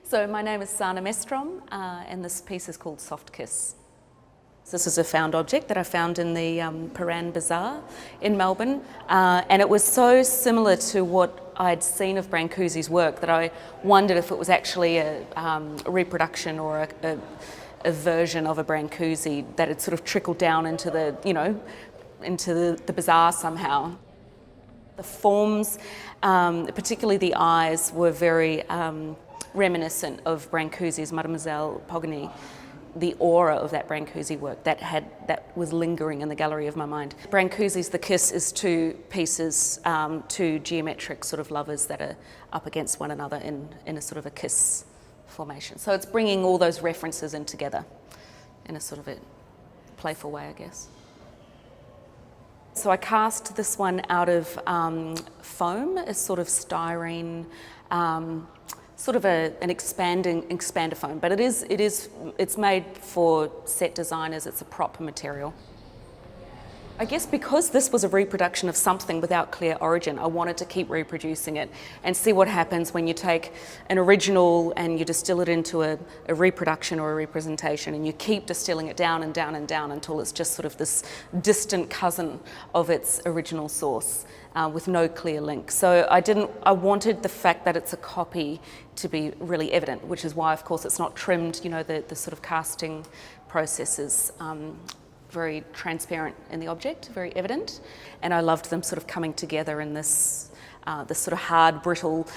So my name is Sanné Mestrom, and this piece is called Soft Kiss. This is a found object that I found in the Prahran Bazaar in Melbourne, and it was so similar to what I'd seen of Brancusi's work that I wondered if it was actually a reproduction or a version of a Brancusi that had sort of trickled down into the bazaar somehow. The forms, particularly the eyes, were very reminiscent of Brancusi's Mademoiselle Pogony, the aura of that Brancusi work that was lingering in the gallery of my mind. Brancusi's The Kiss is two pieces, two geometric sort of lovers that are up against one another in a sort of a kiss formation. So it's bringing all those references in together in a sort of a playful way, I guess. So I cast this one out of foam, a sort of styrene, sort of an expander foam, but it's made for set designers. It's a proper material. I guess because this was a reproduction of something without clear origin, I wanted to keep reproducing it and see what happens when you take an original and you distill it into a reproduction or a representation, and you keep distilling it down and down and down until it's just sort of this distant cousin of its original source with no clear link. So I wanted the fact that it's a copy to be really evident, which is why, of course, it's not trimmed. You know, the sort of casting process is very transparent in the object, very evident, and I loved them sort of coming together in this sort of hard, brittle,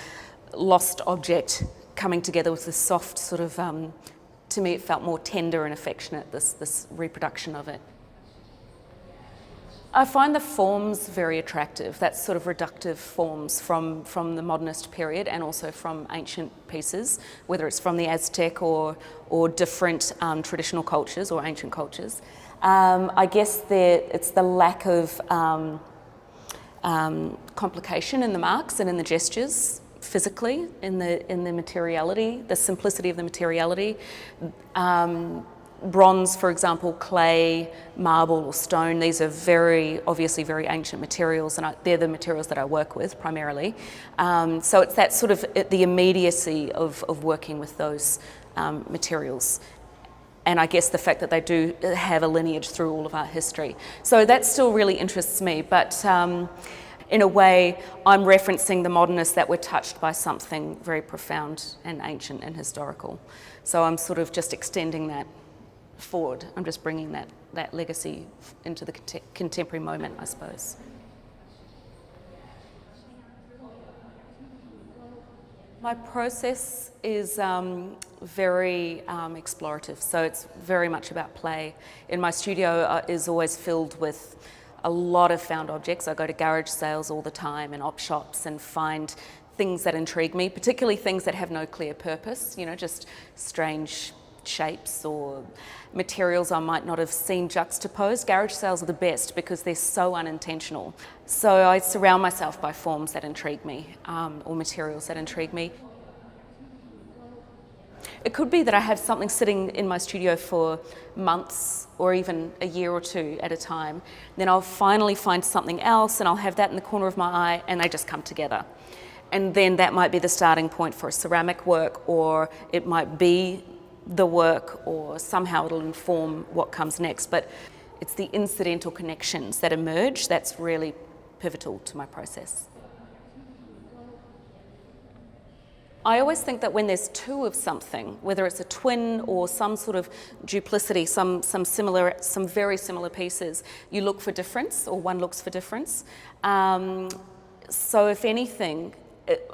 lost object coming together with this soft sort of, to me it felt more tender and affectionate, this reproduction of it. I find the forms very attractive, that sort of reductive forms from the modernist period and also from ancient pieces, whether it's from the Aztec or different traditional cultures or ancient cultures. I guess it's the lack of complication in the marks and in the gestures, physically, in the materiality, the simplicity of the materiality. Bronze, for example, clay, marble or stone, these are obviously very ancient materials, and they're the materials that I work with primarily. So it's that sort of the immediacy of working with those materials. And I guess the fact that they do have a lineage through all of art history. So that still really interests me, but in a way I'm referencing the modernists that were touched by something very profound and ancient and historical. So I'm sort of just extending that forward. I'm just bringing that legacy into the contemporary moment, I suppose. My process is very explorative, so it's very much about play. In my studio is always filled with a lot of found objects. I go to garage sales all the time and op shops and find things that intrigue me, particularly things that have no clear purpose, you know, just strange shapes or materials I might not have seen juxtaposed. Garage sales are the best because they're so unintentional. So I surround myself by forms that intrigue me or materials that intrigue me. It could be that I have something sitting in my studio for months or even a year or two at a time. Then I'll finally find something else and I'll have that in the corner of my eye and they just come together. And then that might be the starting point for a ceramic work, or it might be the work, or somehow it'll inform what comes next. But it's the incidental connections that emerge that's really pivotal to my process. I always think that when there's two of something, whether it's a twin or some sort of duplicity, some very similar pieces, you look for difference, or one looks for difference. So if anything,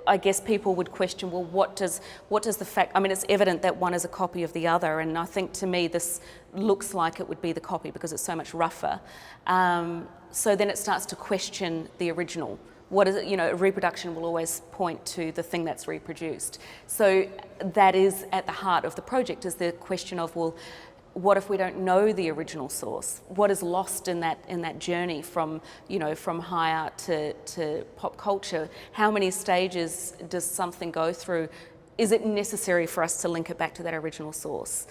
I guess people would question, well, what does the fact, I mean, it's evident that one is a copy of the other, and I think to me this looks like it would be the copy because it's so much rougher. So then it starts to question the original. What is it, you know, a reproduction will always point to the thing that's reproduced. So that is at the heart of the project, is the question of, well, what if we don't know the original source? What is lost in that journey from, you know, from high art to pop culture? How many stages does something go through? Is it necessary for us to link it back to that original source?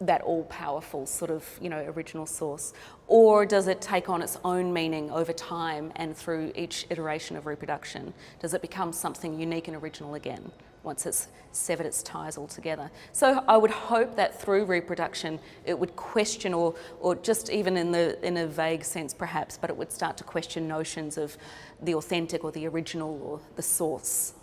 that all-powerful sort of, original source? Or does it take on its own meaning over time and through each iteration of reproduction? Does it become something unique and original again once it's severed its ties altogether? So I would hope that through reproduction it would question, or just even in a vague sense perhaps, but it would start to question notions of the authentic or the original or the source.